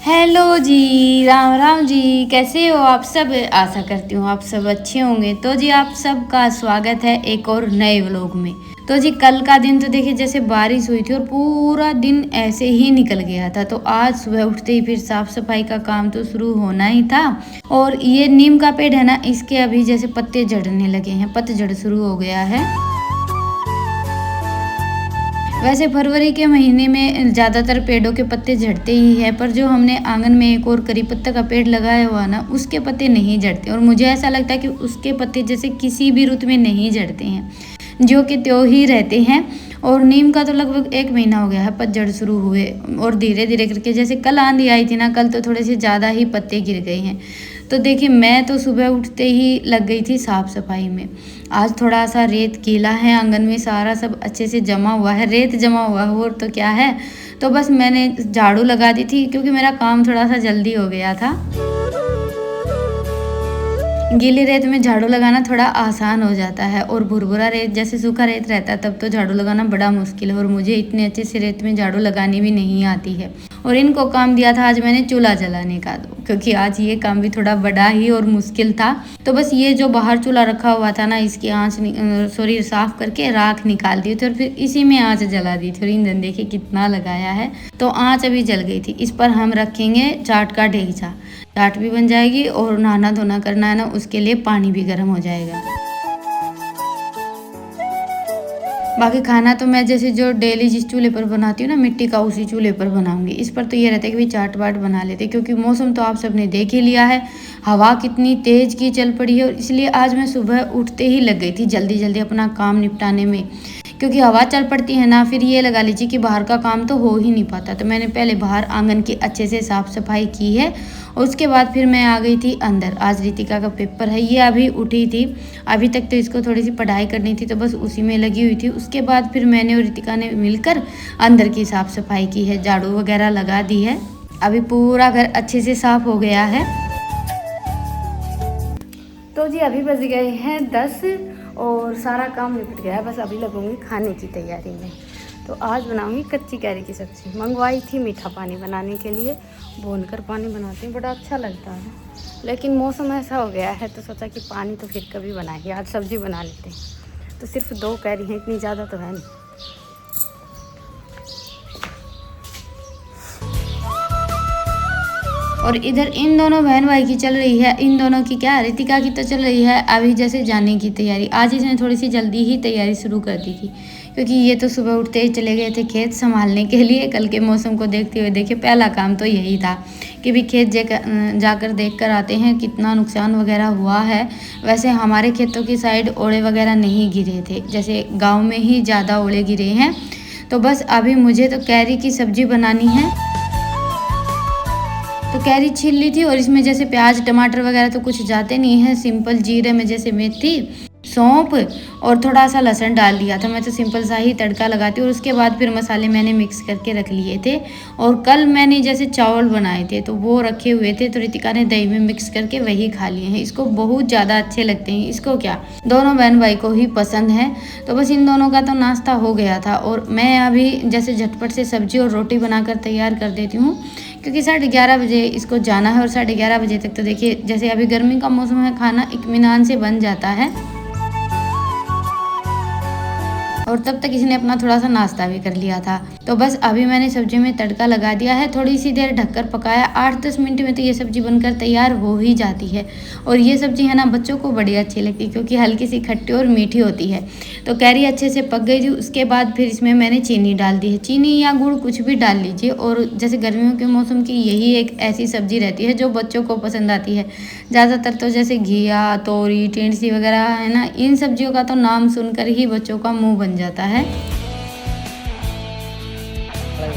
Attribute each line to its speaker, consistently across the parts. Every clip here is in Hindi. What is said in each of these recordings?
Speaker 1: हेलो जी, राम राम जी। कैसे हो आप सब? आशा करती हूँ आप सब अच्छे होंगे। तो जी आप सबका स्वागत है एक और नए व्लॉग में। तो जी कल का दिन तो देखिए जैसे बारिश हुई थी और पूरा दिन ऐसे ही निकल गया था। तो आज सुबह उठते ही फिर साफ सफाई का काम तो शुरू होना ही था। और ये नीम का पेड़ है ना, इसके अभी जैसे पत्ते झड़ने लगे हैं, पतझड़ शुरू हो गया है। वैसे फरवरी के महीने में ज़्यादातर पेड़ों के पत्ते झड़ते ही है, पर जो हमने आंगन में एक और करी पत्ता का पेड़ लगाया हुआ ना, उसके पत्ते नहीं झड़ते। और मुझे ऐसा लगता है कि उसके पत्ते जैसे किसी भी रुत में नहीं झड़ते हैं, जो कि त्यों ही रहते हैं। और नीम का तो लगभग 1 महीना हो गया है पतझड़ शुरू हुए, और धीरे धीरे करके जैसे कल आंधी आई थी ना, कल तो थोड़े से ज़्यादा ही पत्ते गिर गए हैं। तो देखिए मैं तो सुबह उठते ही लग गई थी साफ सफाई में। आज थोड़ा सा रेत गीला है, आंगन में सारा सब अच्छे से जमा हुआ है, रेत जमा हुआ है और तो क्या है। तो बस मैंने झाड़ू लगा दी थी क्योंकि मेरा काम थोड़ा सा जल्दी हो गया था। गीली रेत में झाड़ू लगाना थोड़ा आसान हो जाता है, और भुरभुरा रेत जैसे सूखा रेत रहता है तब तो झाड़ू लगाना बड़ा मुश्किल है। और मुझे इतने अच्छे से रेत में झाड़ू लगानी भी नहीं आती है। और इनको काम दिया था आज मैंने चूल्हा जलाने का, क्योंकि आज ये काम भी थोड़ा बड़ा ही और मुश्किल था। तो बस ये जो बाहर चूल्हा रखा हुआ था ना, इसकी आँच साफ करके राख निकाल दी थी और फिर इसी में आँच जला दी थी। और ईंधन देखिए कितना लगाया है। तो आँच अभी जल गई थी। इस पर हम रखेंगे चाट का ढेंचा, चाट भी बन जाएगी और नहाना धोना करना है ना, उसके लिए पानी भी गर्म हो जाएगा। बाकी खाना तो मैं जैसे जो डेली जिस चूल्हे पर बनाती हूँ ना मिट्टी का, उसी चूल्हे पर बनाऊंगी। इस पर तो ये रहता है कि भाई चाट वाट बना लेते, क्योंकि मौसम तो आप सबने देख ही लिया है, हवा कितनी तेज की चल पड़ी है। और इसलिए आज मैं सुबह उठते ही लग गई थी जल्दी जल्दी अपना काम निपटाने में, क्योंकि हवा चल पड़ती है ना, फिर ये लगा लीजिए कि बाहर का काम तो हो ही नहीं पाता। तो मैंने पहले बाहर आंगन की अच्छे से साफ सफाई की है, और उसके बाद फिर मैं आ गई थी अंदर। आज रितिका का पेपर है, ये अभी उठी थी, अभी तक तो इसको थोड़ी सी पढ़ाई करनी थी, तो बस उसी में लगी हुई थी। उसके बाद फिर मैंने और रितिका ने मिलकर अंदर की साफ सफाई की है, झाड़ू वगैरह लगा दी है। अभी पूरा घर अच्छे से साफ हो गया है। तो जी अभी बज गए हैं 10 और सारा काम निपट गया है। बस अभी लगूंगी खाने की तैयारी में। तो आज बनाऊंगी कच्ची कैरी की सब्ज़ी। मंगवाई थी मीठा पानी बनाने के लिए, भूनकर पानी बनाते हैं, बड़ा अच्छा लगता है। लेकिन मौसम ऐसा हो गया है तो सोचा कि पानी तो फिर कभी बनाएंगे, आज सब्ज़ी बना लेते हैं। तो सिर्फ 2 कैरी हैं, इतनी ज़्यादा तो है नहीं। और इधर इन दोनों बहन भाई की चल रही है, इन दोनों की क्या, रितिका की तो चल रही है अभी जैसे जाने की तैयारी। आज इसने थोड़ी सी जल्दी ही तैयारी शुरू कर दी थी, क्योंकि ये तो सुबह उठते ही चले गए थे खेत संभालने के लिए। कल के मौसम को देखते हुए देखिए पहला काम तो यही था कि भी खेत जाकर देख कर आते हैं कितना नुकसान वगैरह हुआ है। वैसे हमारे खेतों की साइड ओले वगैरह नहीं गिरे थे, जैसे गाँव में ही ज़्यादा ओले गिरे हैं। तो बस अभी मुझे तो कैरी की सब्जी बनानी है। तो कैरी छील ली थी, और इसमें जैसे प्याज टमाटर वगैरह तो कुछ जाते नहीं है। सिंपल जीरे में जैसे मेथी सौंफ और थोड़ा सा लहसुन डाल दिया था। मैं तो सिंपल सा ही तड़का लगाती हूँ, और उसके बाद फिर मसाले मैंने मिक्स करके रख लिए थे। और कल मैंने जैसे चावल बनाए थे तो वो रखे हुए थे, तो रितिका ने दही में मिक्स करके वही खा लिए हैं। इसको बहुत ज़्यादा अच्छे लगते हैं। इसको क्या, दोनों बहन भाई को ही पसंद है। तो बस इन दोनों का तो नाश्ता हो गया था, और मैं अभी जैसे झटपट से सब्जी और रोटी बनाकर तैयार कर देती हूँ, क्योंकि 11:30 बजे इसको जाना है। और 11:30 बजे तक तो देखिए जैसे अभी गर्मी का मौसम है, खाना इत्मीनान से बन जाता है। और तब तक इसने अपना थोड़ा सा नाश्ता भी कर लिया था। तो बस अभी मैंने सब्जी में तड़का लगा दिया है, थोड़ी सी देर ढककर पकाया। 8-10 मिनट में तो ये सब्जी बनकर तैयार हो ही जाती है। और ये सब्जी है ना बच्चों को बड़ी अच्छी लगती है, क्योंकि हल्की सी खट्टी और मीठी होती है। तो कैरी अच्छे से पक गई थी, उसके बाद फिर इसमें मैंने चीनी डाल दी है। चीनी या गुड़ कुछ भी डाल लीजिए। और जैसे गर्मियों के मौसम की यही एक ऐसी सब्जी रहती है जो बच्चों को पसंद आती है। ज़्यादातर तो जैसे घिया, तोरी, टिंडसी वगैरह है ना, इन सब्जियों का तो नाम सुनकर ही बच्चों का मुँह बन जाता है।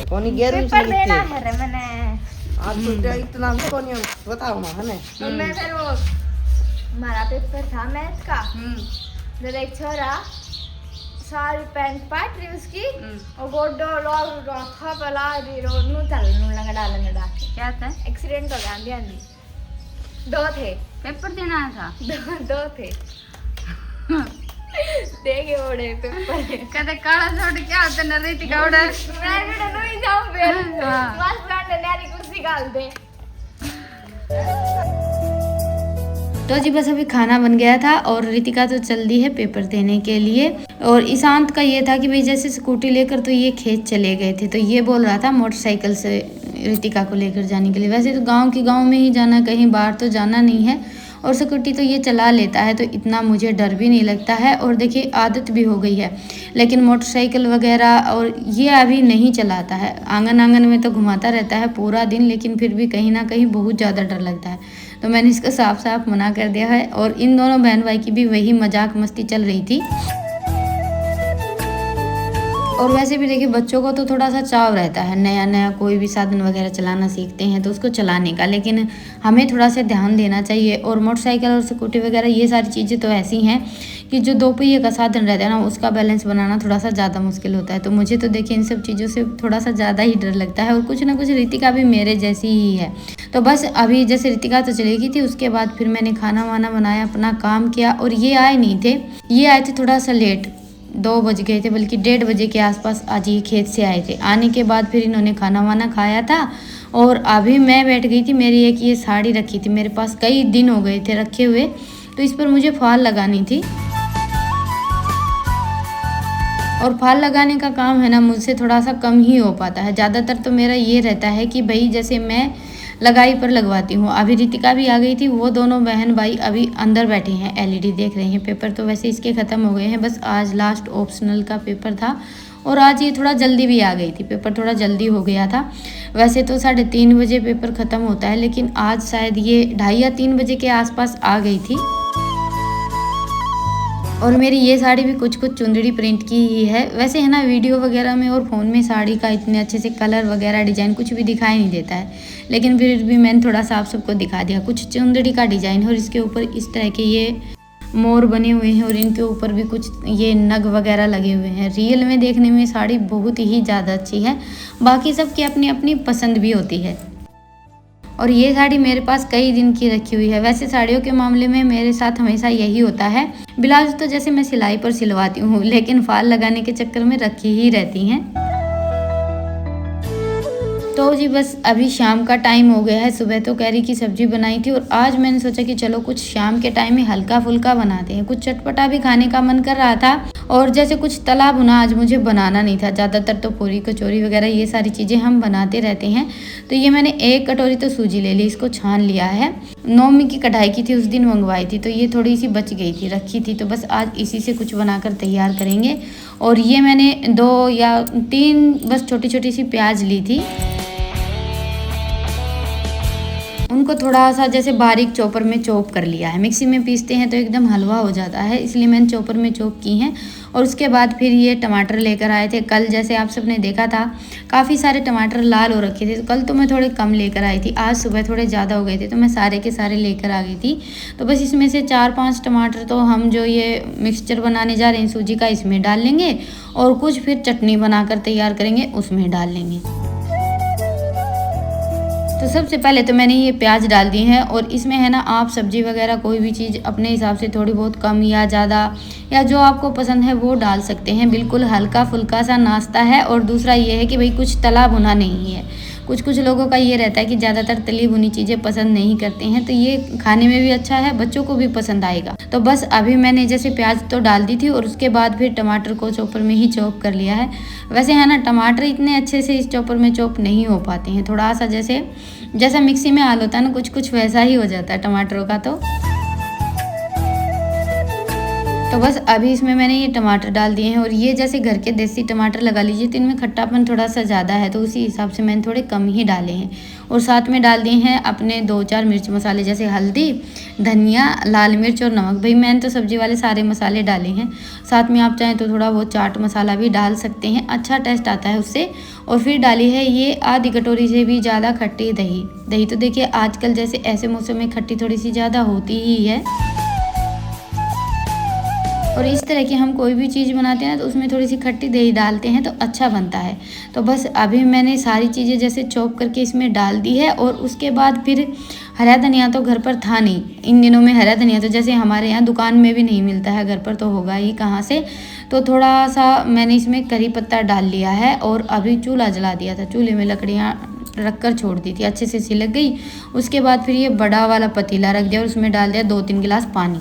Speaker 2: पेपर देना है रे मैंने।
Speaker 3: आज तो इतना कौन बताओ ना, है ना।
Speaker 2: मैं फिर वो हमारा पेपर था मैथ का, तो एक छोरा सारी पैंट पाट रही उसकी, और गोडो लोग था पला री रोड नु चल नु लंगड़ा के क्या था, एक्सीडेंट हो गया। ध्यान 2 थे,
Speaker 1: पेपर देना था।
Speaker 2: 2 थे देखे ओड़े पेपर
Speaker 1: कहते काला छोड़ क्या होता न, रितिका ओड़े
Speaker 2: मैं नहीं जाऊं फिर बस ब्रांड नारी कुर्सी निकाल दे।
Speaker 1: तो जी बस अभी खाना बन गया था और रितिका तो चल दी है पेपर देने के लिए। और ईशांत का ये था कि भाई जैसे स्कूटी लेकर तो ये खेत चले गए थे, तो ये बोल रहा था मोटरसाइकिल से रितिका को लेकर जाने के लिए। वैसे तो गांव में ही जाना, कहीं बाहर तो जाना नहीं है। और स्कूटी तो ये चला लेता है, तो इतना मुझे डर भी नहीं लगता है। और देखिए आदत भी हो गई है, लेकिन मोटरसाइकिल वगैरह और ये अभी नहीं चलाता है। आंगन में तो घुमाता रहता है पूरा दिन, लेकिन फिर भी कहीं ना कहीं बहुत ज़्यादा डर लगता है। तो मैंने इसको साफ साफ मना कर दिया है। और इन दोनों बहन भाई की भी वही मजाक मस्ती चल रही थी। और वैसे भी देखिए बच्चों को तो थोड़ा सा चाव रहता है, नया नया कोई भी साधन वगैरह चलाना सीखते हैं तो उसको चलाने का, लेकिन हमें थोड़ा सा ध्यान देना चाहिए। और मोटरसाइकिल और स्कूटी वगैरह ये सारी चीज़ें तो ऐसी हैं कि जो दो पहिए का साधन रहता है ना, उसका बैलेंस बनाना थोड़ा सा ज़्यादा मुश्किल होता है। तो मुझे तो देखिए इन सब चीज़ों से थोड़ा सा ज़्यादा ही डर लगता है। और कुछ ना कुछ रितिका भी मेरे जैसी ही है। तो बस अभी जैसे रितिका तो चली गई थी, उसके बाद फिर मैंने खाना वाना बनाया, अपना काम किया। और ये आए नहीं थे, ये आए थे थोड़ा सा लेट, 2 बज गए थे, बल्कि 1:30 बजे के आसपास आज ये खेत से आए थे। आने के बाद फिर इन्होंने खाना वाना खाया था। और अभी मैं बैठ गई थी, मेरी एक ये साड़ी रखी थी मेरे पास, कई दिन हो गए थे रखे हुए, तो इस पर मुझे फॉल लगानी थी। और फॉल लगाने का काम है ना मुझसे थोड़ा सा कम ही हो पाता है। ज़्यादातर तो मेरा ये रहता है कि भाई जैसे मैं लगाई पर लगवाती हूँ। अभी रितिका भी आ गई थी, वो दोनों बहन भाई अभी अंदर बैठे हैं, एलईडी देख रहे हैं। पेपर तो वैसे इसके ख़त्म हो गए हैं, बस आज लास्ट ऑप्शनल का पेपर था। और आज ये थोड़ा जल्दी भी आ गई थी, पेपर थोड़ा जल्दी हो गया था। वैसे तो 3:30 बजे पेपर ख़त्म होता है, लेकिन आज शायद ये 2:30 या 3 बजे के आसपास आ गई थी। और मेरी ये साड़ी भी कुछ चुंदड़ी प्रिंट की ही है। वैसे है ना वीडियो वगैरह में और फ़ोन में साड़ी का इतने अच्छे से कलर वगैरह डिज़ाइन कुछ भी दिखाई नहीं देता है, लेकिन फिर भी मैंने थोड़ा सा आप सबको दिखा दिया। कुछ चुंदड़ी का डिज़ाइन है और इसके ऊपर इस तरह के ये मोर बने हुए हैं और इनके ऊपर भी कुछ ये नग वगैरह लगे हुए हैं। रियल में देखने में साड़ी बहुत ही ज़्यादा अच्छी है, बाकी सबकी अपनी अपनी पसंद भी होती है। और ये साड़ी मेरे पास कई दिन की रखी हुई है। वैसे साड़ियों के मामले में मेरे साथ हमेशा यही होता है, ब्लाउज तो जैसे मैं सिलाई पर सिलवाती हूँ, लेकिन फॉल लगाने के चक्कर में रखी ही रहती हैं। तो जी बस अभी शाम का टाइम हो गया है। सुबह तो कैरी की सब्जी बनाई थी और आज मैंने सोचा कि चलो कुछ शाम के टाइम में हल्का फुल्का बनाते हैं। कुछ चटपटा भी खाने का मन कर रहा था और जैसे कुछ तला भुना आज मुझे बनाना नहीं था। ज़्यादातर तो पूरी कचौरी वगैरह ये सारी चीज़ें हम बनाते रहते हैं। तो ये मैंने 1 कटोरी तो सूजी ले ली, इसको छान लिया है। नौमी की कढ़ाई की थी, उस दिन मंगवाई थी, तो ये थोड़ी सी बच गई थी, रखी थी, तो बस आज इसी से कुछ बनाकर तैयार करेंगे। और ये मैंने 2 या 3 बस छोटी छोटी सी प्याज ली थी, उनको थोड़ा सा जैसे बारीक चॉपर में चॉप कर लिया है। मिक्सी में पीसते हैं तो एकदम हलवा हो जाता है, इसलिए मैंने चॉपर में चॉप की हैं। और उसके बाद फिर ये टमाटर लेकर आए थे। कल जैसे आप सबने देखा था काफ़ी सारे टमाटर लाल हो रखे थे, तो कल तो मैं थोड़े कम लेकर आई थी, आज सुबह थोड़े ज़्यादा हो गए थे तो मैं सारे के सारे लेकर आ गई थी। तो बस इसमें से 4-5 टमाटर तो हम जो ये मिक्सचर बनाने जा रहे हैं सूजी का, इसमें डाल लेंगे और कुछ फिर चटनी बनाकर तैयार करेंगे, उसमें डाल लेंगे। तो सबसे पहले तो मैंने ये प्याज डाल दी है। और इसमें है ना आप सब्जी वगैरह कोई भी चीज़ अपने हिसाब से थोड़ी बहुत कम या ज़्यादा या जो आपको पसंद है वो डाल सकते हैं। बिल्कुल हल्का फुल्का सा नाश्ता है। और दूसरा ये है कि भाई कुछ तला भुना नहीं है। कुछ लोगों का ये रहता है कि ज़्यादातर तली भुनी चीज़ें पसंद नहीं करते हैं, तो ये खाने में भी अच्छा है, बच्चों को भी पसंद आएगा। तो बस अभी मैंने जैसे प्याज तो डाल दी थी और उसके बाद फिर टमाटर को चॉपर में ही चॉप कर लिया है। वैसे है ना टमाटर इतने अच्छे से इस चॉपर में चॉप नहीं हो पाते हैं, थोड़ा सा जैसा मिक्सी में हाल होता है ना, कुछ वैसा ही हो जाता है टमाटरों का। तो बस अभी इसमें मैंने ये टमाटर डाल दिए हैं। और ये जैसे घर के देसी टमाटर लगा लीजिए तो इनमें खट्टापन थोड़ा सा ज़्यादा है, तो उसी हिसाब से मैंने थोड़े कम ही डाले हैं। और साथ में डाल दिए हैं अपने 2-4 मिर्च मसाले, जैसे हल्दी, धनिया, लाल मिर्च और नमक। भाई मैंने तो सब्जी वाले सारे मसाले डाले हैं। साथ में आप चाहें तो थोड़ा वो चाट मसाला भी डाल सकते हैं, अच्छा टेस्ट आता है उससे। और फिर डाली है ये आधी कटोरी से भी ज़्यादा खट्टी दही। तो देखिए आजकल जैसे ऐसे मौसम में खट्टी थोड़ी सी ज़्यादा होती ही है। और इस तरह की हम कोई भी चीज़ बनाते हैं तो उसमें थोड़ी सी खट्टी दही डालते हैं तो अच्छा बनता है। तो बस अभी मैंने सारी चीज़ें जैसे चॉप करके इसमें डाल दी है। और उसके बाद फिर हरा धनिया तो घर पर था नहीं, इन दिनों में हरा धनिया तो जैसे हमारे यहाँ दुकान में भी नहीं मिलता है, घर पर तो होगा ही कहाँ से। तो थोड़ा सा मैंने इसमें करी पत्ता डाल लिया है और अभी चूल्हा जला दिया था, चूल्हे में लकड़ियाँ रख कर छोड़ दी थी, अच्छे से सिलक गई। उसके बाद फिर ये बड़ा वाला पतीला रख दिया और उसमें डाल दिया 2-3 गिलास पानी।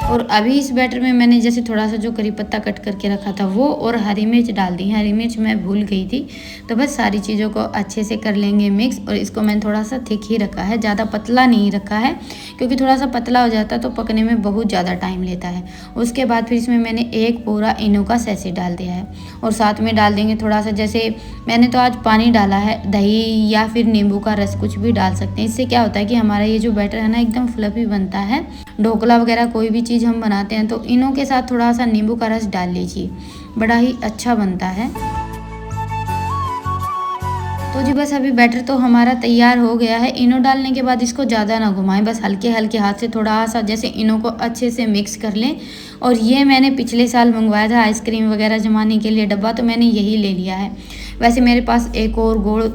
Speaker 1: और अभी इस बैटर में मैंने जैसे थोड़ा सा जो करी पत्ता कट करके रखा था वो और हरी मिर्च डाल दी। हरी मिर्च मैं भूल गई थी, तो बस सारी चीज़ों को अच्छे से कर लेंगे मिक्स। और इसको मैंने थोड़ा सा थिक ही रखा है, ज़्यादा पतला नहीं रखा है, क्योंकि थोड़ा सा पतला हो जाता है तो पकने में बहुत ज़्यादा टाइम लेता है। उसके बाद फिर इसमें मैंने एक पूरा इनो का सैशे डाल दिया है और साथ में डाल देंगे थोड़ा सा, जैसे मैंने तो आज पानी डाला है, दही या फिर नींबू का रस कुछ भी डाल सकते हैं। इससे क्या होता है कि हमारा ये जो बैटर है ना एकदम फ्लफी बनता है। ढोकला वगैरह कोई भी चीज़ हम बनाते हैं तो इनो के साथ थोड़ा सा नींबू का रस डाल लीजिए, बड़ा ही अच्छा बनता है। तो जी बस अभी बैटर तो हमारा तैयार हो गया है। इनो डालने के बाद इसको ज़्यादा ना घुमाएं, बस हल्के हल्के हाथ से थोड़ा सा जैसे इनो को अच्छे से मिक्स कर लें। और ये मैंने पिछले साल मंगवाया था आइसक्रीम वगैरह जमाने के लिए डब्बा, तो मैंने यही ले लिया है। वैसे मेरे पास एक और गोल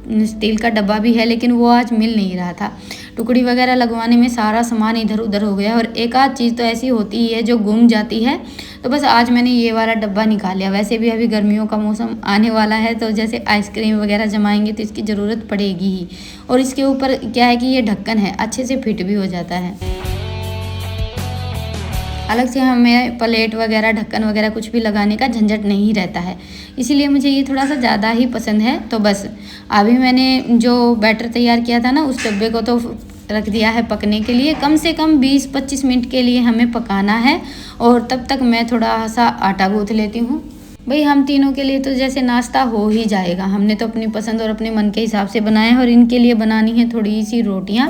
Speaker 1: स्टील का डब्बा भी है, लेकिन वो आज मिल नहीं रहा था। टुकड़ी वगैरह लगवाने में सारा सामान इधर उधर हो गया और एक आध चीज़ तो ऐसी होती है जो गुम जाती है, तो बस आज मैंने ये वाला डब्बा निकाल लिया। वैसे भी अभी गर्मियों का मौसम आने वाला है, तो जैसे आइसक्रीम वगैरह जमाएंगे तो इसकी ज़रूरत पड़ेगी ही। और इसके ऊपर क्या है कि ये ढक्कन है, अच्छे से फिट भी हो जाता है। अलग से हमें प्लेट वगैरह ढक्कन वगैरह कुछ भी लगाने का झंझट नहीं रहता है, इसीलिए मुझे ये थोड़ा सा ज़्यादा ही पसंद है। तो बस अभी मैंने जो बैटर तैयार किया था ना, उस डब्बे को तो रख दिया है पकने के लिए। कम से कम 20-25 मिनट के लिए हमें पकाना है। और तब तक मैं थोड़ा सा आटा गूँथ लेती हूँ। भाई हम तीनों के लिए तो जैसे नाश्ता हो ही जाएगा, हमने तो अपनी पसंद और अपने मन के हिसाब से बनाया है। और इनके लिए बनानी है थोड़ी सी रोटियाँ।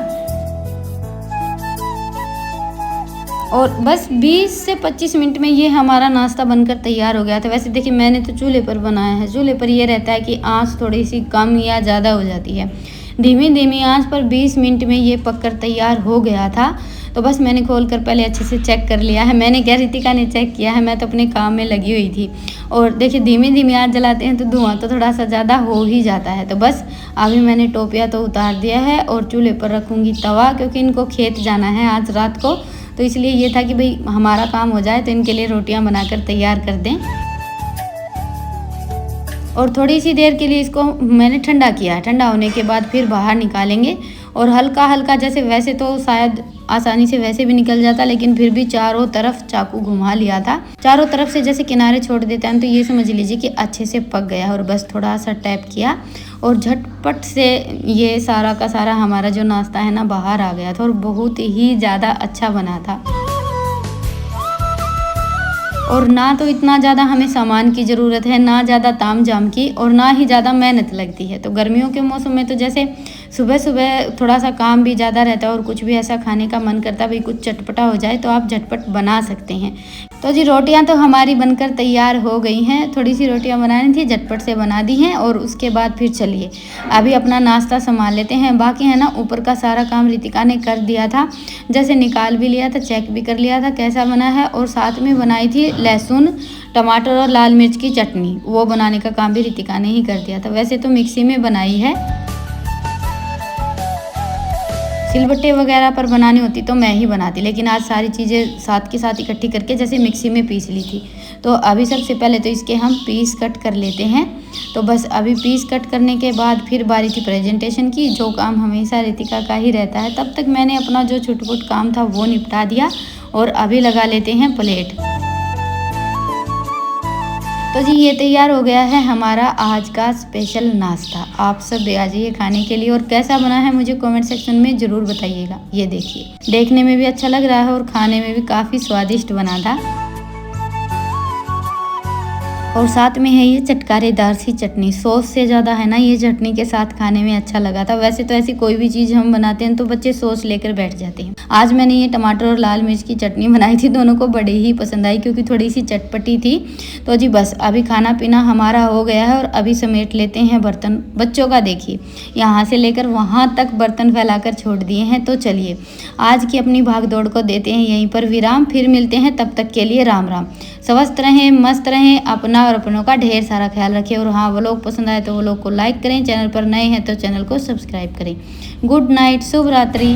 Speaker 1: और बस 20 से 25 मिनट में ये हमारा नाश्ता बनकर तैयार हो गया था। वैसे देखिए मैंने तो चूल्हे पर बनाया है। चूल्हे पर ये रहता है कि आंच थोड़ी सी कम या ज़्यादा हो जाती है। धीमी आंच पर 20 मिनट में ये पककर तैयार हो गया था। तो बस मैंने खोल कर पहले अच्छे से चेक कर लिया है। मैंने क्या, रितिका ने चेक किया है, मैं तो अपने काम में लगी हुई थी। और देखिए धीमी आंच जलाते हैं तो धुआं तो थोड़ा सा ज़्यादा हो ही जाता है। तो बस अभी मैंने टोपिया तो उतार दिया है और चूल्हे पर रखूँगी तवा, क्योंकि इनको खेत जाना है आज रात को। तो इसलिए ये था कि भाई हमारा काम हो जाए तो इनके लिए रोटियां बनाकर तैयार कर दें। और थोड़ी सी देर के लिए इसको मैंने ठंडा किया। ठंडा होने के बाद फिर बाहर निकालेंगे और हल्का हल्का, जैसे वैसे तो शायद आसानी से वैसे भी निकल जाता, लेकिन फिर भी चारों तरफ चाकू घुमा लिया था। चारों तरफ से जैसे किनारे छोड़ देते हैं तो ये समझ लीजिए कि अच्छे से पक गया। और बस थोड़ा सा टैप किया और झटपट से ये सारा का सारा हमारा जो नाश्ता है ना बाहर आ गया था और बहुत ही ज़्यादा अच्छा बना था। और ना तो इतना ज़्यादा हमें सामान की ज़रूरत है, ना ज़्यादा ताम झाम की, और ना ही ज़्यादा मेहनत लगती है। तो गर्मियों के मौसम में तो जैसे सुबह सुबह थोड़ा सा काम भी ज़्यादा रहता है और कुछ भी ऐसा खाने का मन करता है भाई कुछ चटपटा हो जाए, तो आप झटपट बना सकते हैं। तो जी रोटियां तो हमारी बनकर तैयार हो गई हैं। थोड़ी सी रोटियां बनानी थी, झटपट से बना दी हैं। और उसके बाद फिर चलिए अभी अपना नाश्ता संभाल लेते हैं। बाकी है ना ऊपर का सारा काम रितिका ने कर दिया था, जैसे निकाल भी लिया था, चेक भी कर लिया था कैसा बना है। और साथ में बनाई थी लहसुन, टमाटर और लाल मिर्च की चटनी, वो बनाने का काम भी रितिका ने ही कर दिया था। वैसे तो मिक्सी में बनाई है, सिलबट्टे वगैरह पर बनानी होती तो मैं ही बनाती, लेकिन आज सारी चीज़ें साथ के साथ इकट्ठी करके जैसे मिक्सी में पीस ली थी। तो अभी सबसे पहले तो इसके हम पीस कट कर लेते हैं। तो बस अभी पीस कट करने के बाद फिर बारी थी प्रेजेंटेशन की, जो काम हमेशा रितिका का ही रहता है। तब तक मैंने अपना जो छुटपुट काम था वो निपटा दिया और अभी लगा लेते हैं प्लेट। तो जी ये तैयार हो गया है हमारा आज का स्पेशल नाश्ता। आप सब आ जाइए खाने के लिए, और कैसा बना है मुझे कमेंट सेक्शन में ज़रूर बताइएगा। ये देखिए देखने में भी अच्छा लग रहा है और खाने में भी काफ़ी स्वादिष्ट बना था। और साथ में है ये चटकारेदार सी चटनी, सॉस से ज़्यादा है ना ये चटनी के साथ खाने में अच्छा लगा था। वैसे तो ऐसी कोई भी चीज़ हम बनाते हैं तो बच्चे सॉस लेकर बैठ जाते हैं। आज मैंने ये टमाटर और लाल मिर्च की चटनी बनाई थी, दोनों को बड़ी ही पसंद आई क्योंकि थोड़ी सी चटपटी थी। तो जी बस अभी खाना पीना हमारा हो गया है और अभी समेट लेते हैं बर्तन। बच्चों का देखिए यहाँ से लेकर वहाँ तक बर्तन फैलाकर छोड़ दिए हैं। तो चलिए आज की अपनी भाग दौड़ को देते हैं यहीं पर विराम, फिर मिलते हैं, तब तक के लिए राम राम। स्वस्थ रहें, मस्त रहें, अपना और अपनों का ढेर सारा ख्याल रखें। और हाँ, वो लोग पसंद आए तो वो लोग को लाइक करें, चैनल पर नए हैं तो चैनल को सब्सक्राइब करें। गुड नाइट, शुभ रात्रि।